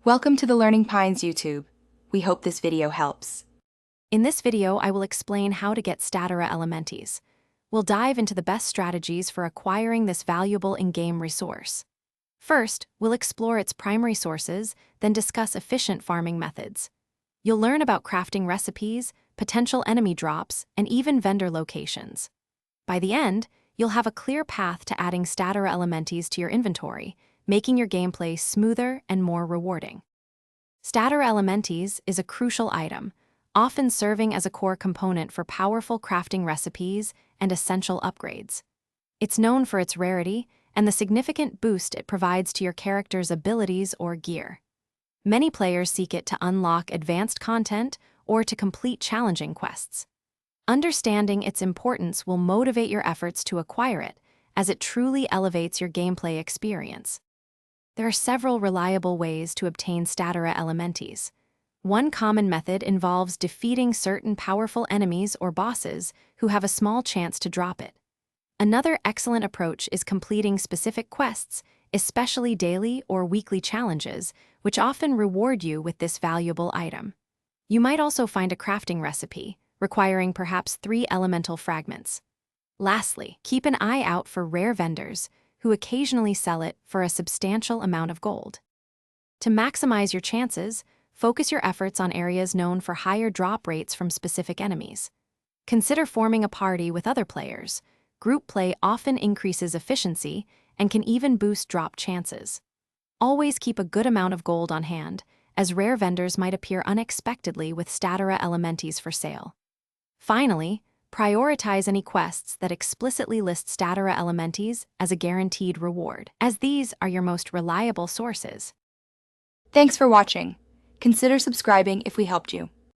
Welcome to the Learning Pines YouTube. We hope this video helps. In this video, I will explain how to get Statera Elementis. We'll dive into the best strategies for acquiring this valuable in-game resource. First, we'll explore its primary sources, then discuss efficient farming methods. You'll learn about crafting recipes, potential enemy drops, and even vendor locations. By the end, you'll have a clear path to adding Statera Elementis to your inventory, making your gameplay smoother and more rewarding. Statera Elementis is a crucial item, often serving as a core component for powerful crafting recipes and essential upgrades. It's known for its rarity and the significant boost it provides to your character's abilities or gear. Many players seek it to unlock advanced content or to complete challenging quests. Understanding its importance will motivate your efforts to acquire it, as it truly elevates your gameplay experience. There are several reliable ways to obtain Statera Elementis. One common method involves defeating certain powerful enemies or bosses who have a small chance to drop it. Another excellent approach is completing specific quests, especially daily or weekly challenges, which often reward you with this valuable item. You might also find a crafting recipe, requiring perhaps 3 elemental fragments. Lastly, keep an eye out for rare vendors, who occasionally sell it for a substantial amount of gold. To maximize your chances, focus your efforts on areas known for higher drop rates from specific enemies. Consider forming a party with other players. Group play often increases efficiency and can even boost drop chances. Always keep a good amount of gold on hand, as rare vendors might appear unexpectedly with Statera Elementis for sale. Finally, prioritize any quests that explicitly list Statera Elementis as a guaranteed reward, as these are your most reliable sources. Thanks for watching. Consider subscribing if we helped you.